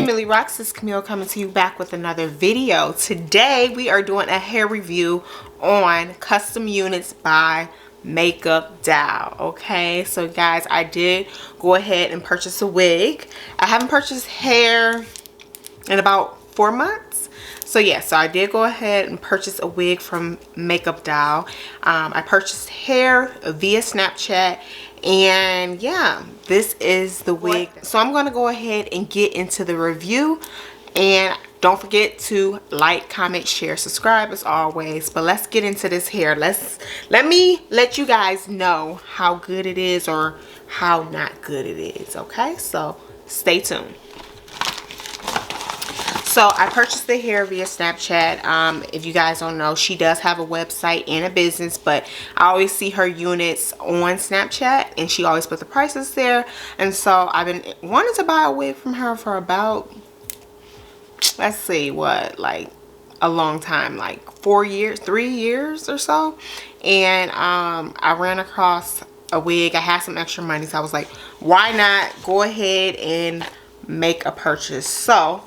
MilleyRocks, this is Camille coming to you back with another video. Today we are doing a hair review on custom units by MakeupD0ll. Okay, so guys, I did go ahead and purchase a wig. I haven't purchased hair in about 4 months. So yeah, so I did go ahead and purchase a wig from MakeupD0ll. I purchased hair via Snapchat, and yeah, this is the wig. So I'm going to go ahead and get into the review, and don't forget to like, comment, share, subscribe as always. But let's get into this hair. Let me let you guys know how good it is or how not good it is. Okay, so stay tuned. So I purchased the hair via Snapchat. If you guys don't know, she does have a website and a business, but I always see her units on Snapchat and she always puts the prices there. And so I've been wanting to buy a wig from her for about, let's see, what, like a long time, like 4 years, 3 years or so. And I ran across a wig. I had some extra money, so I was like, why not go ahead and make a purchase? So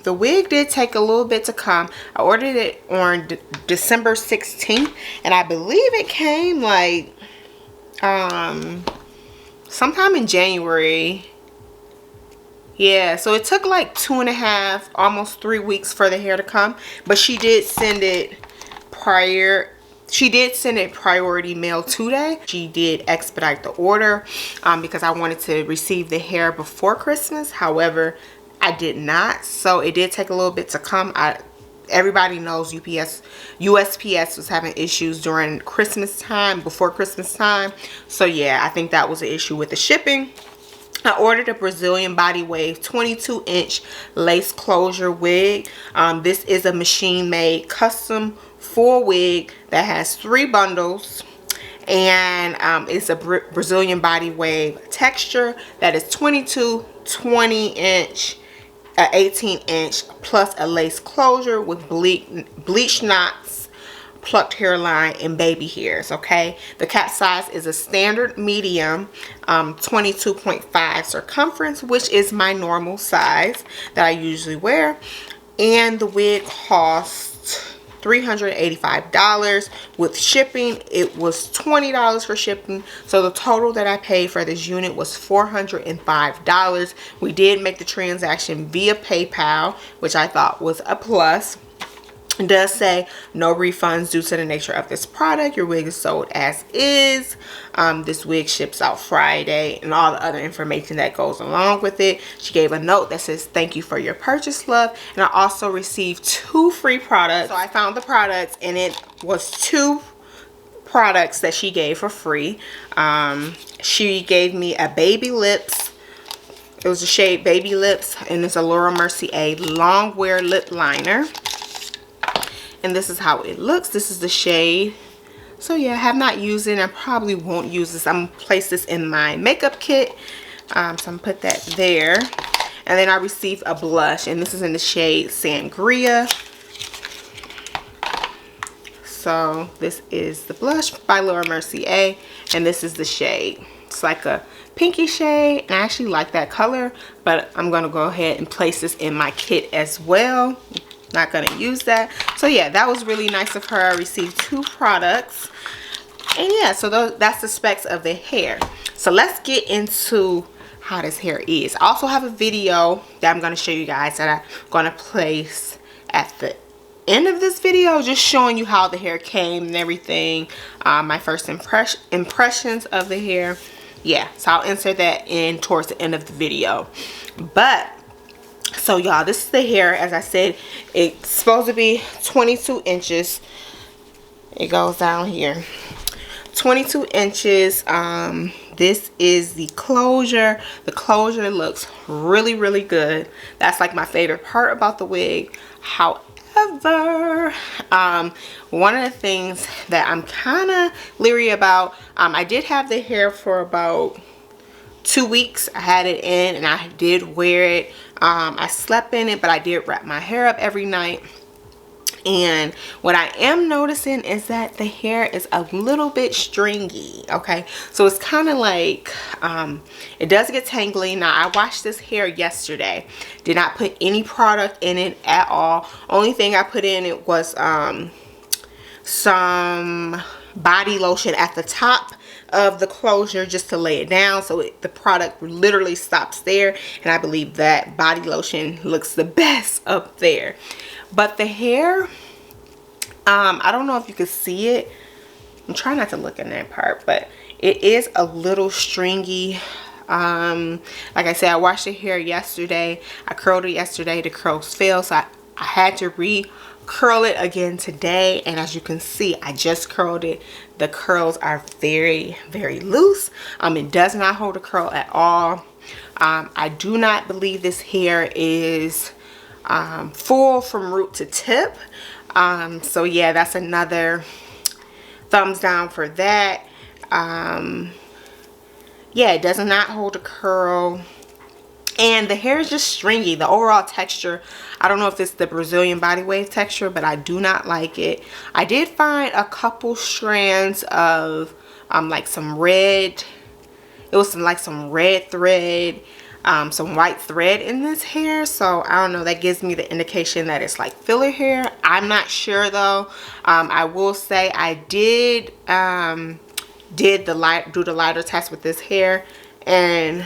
the wig did take a little bit to come. I ordered it on December 16th, and I believe it came like sometime in January. Yeah, so it took like 2.5, almost 3 weeks for the hair to come, but she did send it priority mail today. She did expedite the order because I wanted to receive the hair before Christmas. However, I did not, so it did take a little bit to come. Everybody knows USPS was having issues during Christmas time, before Christmas time. So yeah, I think that was an issue with the shipping. I ordered a Brazilian body wave 22-inch lace closure wig. This is a machine-made custom full wig that has 3 bundles. And it's a Brazilian body wave texture that is 22, 20-inch, 18-inch, plus a lace closure with bleached knots, plucked hairline, and baby hairs. Okay, the cap size is a standard medium, 22.5 circumference, which is my normal size that I usually wear. And the wig costs $385 with shipping. It was $20 for shipping, so the total that I paid for this unit was $405. We did make the transaction via PayPal, which I thought was a plus. It does say no refunds due to the nature of this product. Your wig is sold as is. This wig ships out Friday, and all the other information that goes along with it. She gave a note that says thank you for your purchase, love. And I also received 2 free products. So I found the products, and it was 2 products that she gave for free. She gave me a Baby Lips. It was a shade Baby Lips, and it's a Laura Mercier long wear lip liner. And this is how it looks. This is the shade. So yeah, I have not used it. I probably won't use this. I'm gonna place this in my makeup kit. So I'm gonna put that there. And then I received a blush, and this is in the shade Sangria. So this is the blush by Laura Mercier, and this is the shade. It's like a pinky shade, and I actually like that color, but I'm gonna go ahead and place this in my kit as well. Not gonna use that. So yeah, that was really nice of her. I received 2 products, and yeah, so that's the specs of the hair. So let's get into how this hair is. I also have a video that I'm gonna show you guys that I'm gonna place at the end of this video, just showing you how the hair came and everything. My first impressions of the hair. Yeah, so I'll insert that in towards the end of the video. But so y'all, this is the hair. As I said, it's supposed to be 22 inches. It goes down here, 22 inches. This is the closure. The closure looks really, really good. That's like my favorite part about the wig. However, one of the things that I'm kind of leery about, I did have the hair for about 2 weeks. I had it in, and I did wear it. I slept in it, but I did wrap my hair up every night. And what I am noticing is that the hair is a little bit stringy. Okay, so it's kind of like it does get tangly. Now I washed this hair yesterday, did not put any product in it at all. Only thing I put in it was some body lotion at the top of the closure just to lay it down, so the product literally stops there, and I believe that body lotion looks the best up there. But the hair, I don't know if you can see it. I'm trying not to look in that part, but it is a little stringy. Like I said, I washed the hair yesterday. I curled it yesterday. The curls fell, so I had to curl it again today, and as you can see, I just curled it. The curls are very, very loose. It does not hold a curl at all. I do not believe this hair is full from root to tip. So yeah, that's another thumbs down for that. Yeah, it does not hold a curl. And the hair is just stringy. The overall texture, I don't know if it's the Brazilian body wave texture, but I do not like it. I did find a couple strands of like some red, it was like some red thread, some white thread in this hair. So I don't know, that gives me the indication that it's like filler hair. I'm not sure though. I will say I did do the lighter test with this hair, and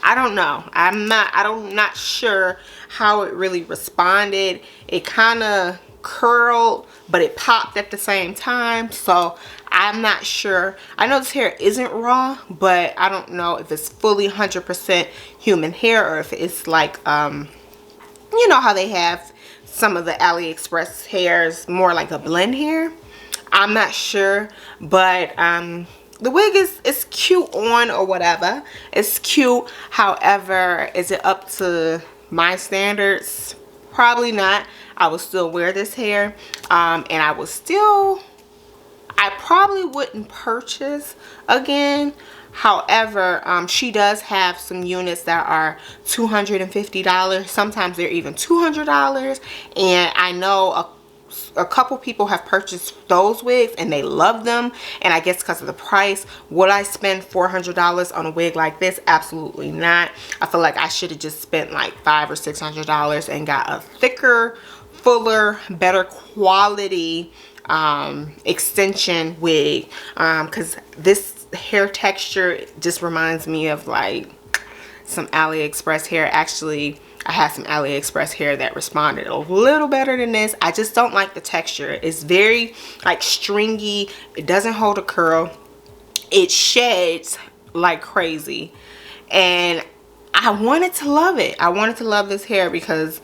I don't know. I'm not sure how it really responded. It kind of curled, but it popped at the same time. So I'm not sure. I know this hair isn't raw, but I don't know if it's fully 100% human hair, or if it's like, you know how they have some of the AliExpress hairs, more like a blend hair. I'm not sure, but the wig is cute on, or whatever. It's cute. However, is it up to my standards? Probably not. I would still wear this hair, and I probably wouldn't purchase again. However, she does have some units that are $250. Sometimes they're even $200, and I know a couple people have purchased those wigs and they love them, and I guess because of the price. Would I spend $400 on a wig like this? Absolutely not. I feel like I should have just spent like $500 or $600 and got a thicker, fuller, better quality extension wig, because this hair texture just reminds me of like some AliExpress hair. Actually, I had some AliExpress hair that responded a little better than this. I just don't like the texture. It's very like stringy. It doesn't hold a curl. It sheds like crazy. And I wanted to love it. I wanted to love this hair because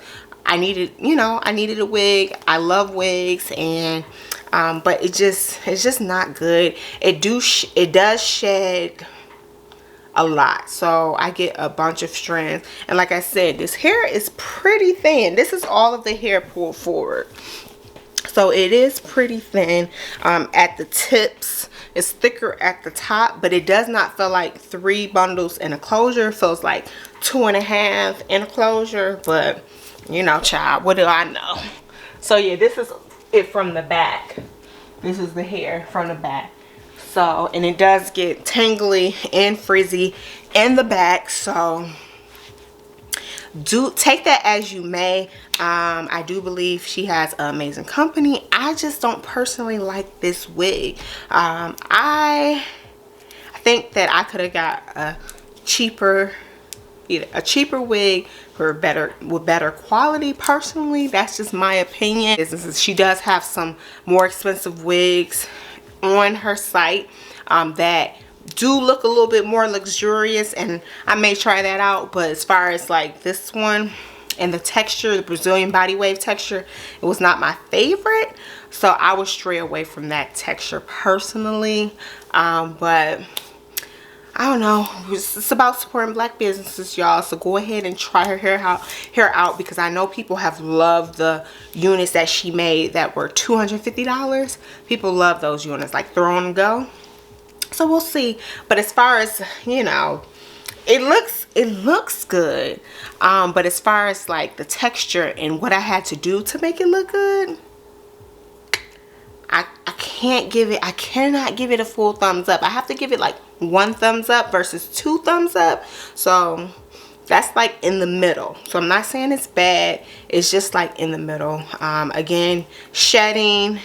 I needed, you know, I needed a wig. I love wigs, and but it's just not good. It does shed a lot, so I get a bunch of strands. And like I said, this hair is pretty thin. This is all of the hair pulled forward, so it is pretty thin at the tips. It's thicker at the top, but it does not feel like 3 bundles in a closure. It feels like 2.5 in a closure, but you know, child, what do I know? So yeah, this is it from the back. This is the hair from the back. So, and it does get tangly and frizzy in the back, so do take that as you may. I do believe she has an amazing company. I just don't personally like this wig. I think that I could have got a cheaper wig for better quality. Personally, that's just my opinion. She does have some more expensive wigs on her site that do look a little bit more luxurious, and I may try that out. But as far as like this one and the texture, the Brazilian body wave texture, it was not my favorite, so I would stray away from that texture personally. But I don't know, it's about supporting black businesses, y'all. So go ahead and try her hair out, because I know people have loved the units that she made that were $250. People love those units, like throw and go. So we'll see. But as far as, you know, it looks good. But as far as like the texture and what I had to do to make it look good, I can't give it, I cannot give it a full thumbs up. I have to give it like 1 thumbs up versus 2 thumbs up. So that's like in the middle. So I'm not saying it's bad, it's just like in the middle. Again shedding,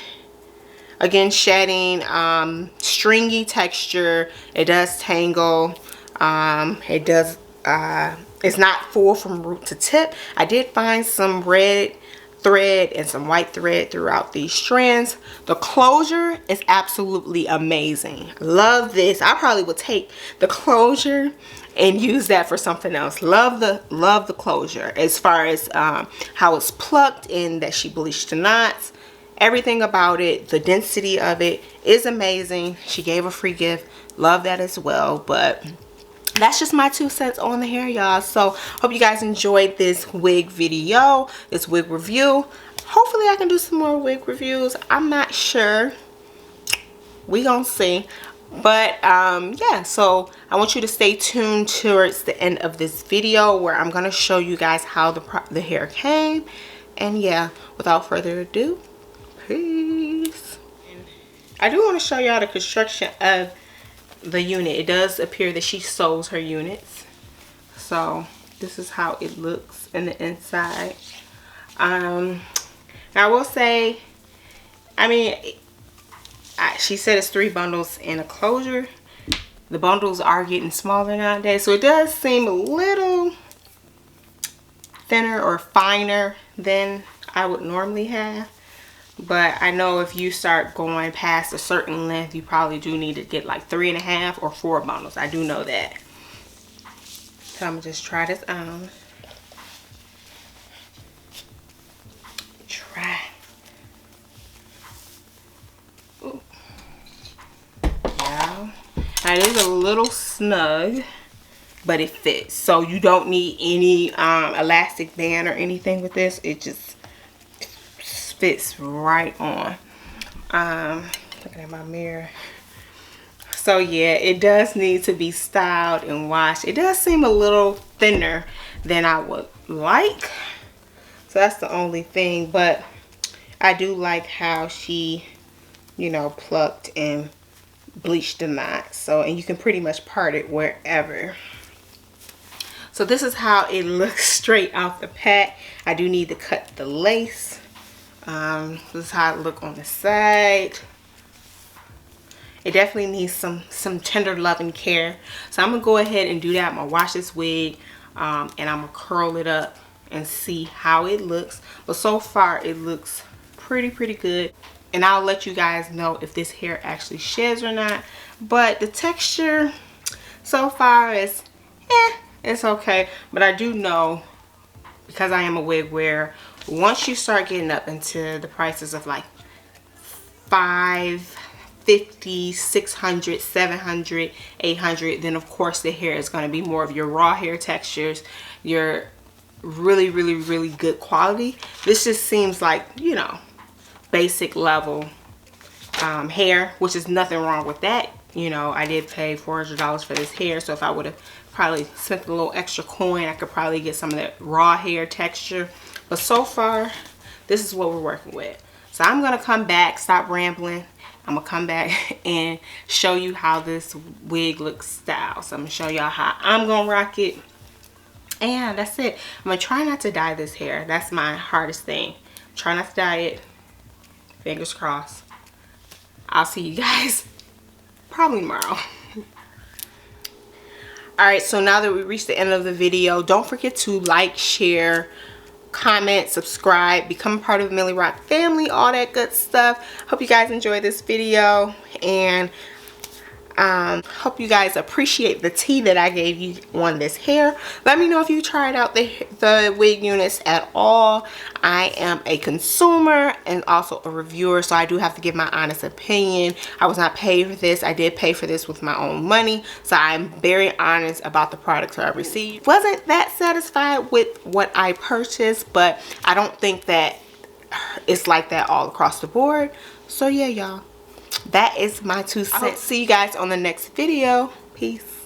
stringy texture. It does tangle. It does it's not full from root to tip. I did find some red thread and some white thread throughout these strands. The closure is absolutely amazing. Love this. I probably would take the closure and use that for something else. Love the closure as far as how it's plucked and that she bleached the knots. Everything about it, the density of it is amazing. She gave a free gift. Love that as well. But that's just my 2 cents on the hair, y'all. So hope you guys enjoyed this wig video, this wig review. Hopefully I can do some more wig reviews. I'm not sure. We gonna see. But yeah, so I want you to stay tuned towards the end of this video where I'm gonna show you guys how the hair came. And yeah, without further ado, peace. I do want to show y'all the construction of the unit. It does appear that she sews her units. So this is how it looks in the inside. Now I will say, I mean, she said it's 3 bundles in a closure. The bundles are getting smaller nowadays, so it does seem a little thinner or finer than I would normally have. But I know if you start going past a certain length, you probably do need to get like 3.5 or 4 bundles. I do know that. So I'm gonna just try this on. Try. Ooh. Yeah. Now it is a little snug, but it fits. So you don't need any elastic band or anything with this. It just fits right on. Looking at my mirror. So yeah, it does need to be styled and washed. It does seem a little thinner than I would like. So that's the only thing, but I do like how she, you know, plucked and bleached the knot. So, and you can pretty much part it wherever. So this is how it looks straight off the pack. I do need to cut the lace. This is how it look on the side. It definitely needs some tender loving care. So I'm gonna go ahead and do that. I'm gonna wash this wig and I'm gonna curl it up and see how it looks. But so far it looks pretty good. And I'll let you guys know if this hair actually sheds or not. But the texture so far is it's okay. But I do know, because I am a wig wearer, once you start getting up into the prices of like $550, $600, $700, $800, then of course the hair is going to be more of your raw hair textures, your really good quality. This just seems like, you know, basic level hair, which is nothing wrong with that. You know, I did pay $400 for this hair, so if I would have probably spent a little extra coin, I could probably get some of that raw hair texture. But so far, this is what we're working with. So I'm gonna come back, stop rambling. I'm gonna come back and show you how this wig looks styled. So I'm gonna show y'all how I'm gonna rock it. And that's it. I'm gonna try not to dye this hair. That's my hardest thing. Try not to dye it. Fingers crossed. I'll see you guys probably tomorrow. Alright, so now that we reached the end of the video, don't forget to like, share, comment, subscribe, become a part of the MilleyRocks family, all that good stuff. Hope you guys enjoyed this video, and hope you guys appreciate the tea that I gave you on this hair. Let me know if you tried out the wig units at all. I am a consumer and also a reviewer, so I do have to give my honest opinion. I was not paid for this. I did pay for this with my own money, so I'm very honest about the products I received. Wasn't that satisfied with what I purchased, but I don't think that it's like that all across the board. So yeah, y'all, that is my 2 cents. I'll see you guys on the next video. Peace.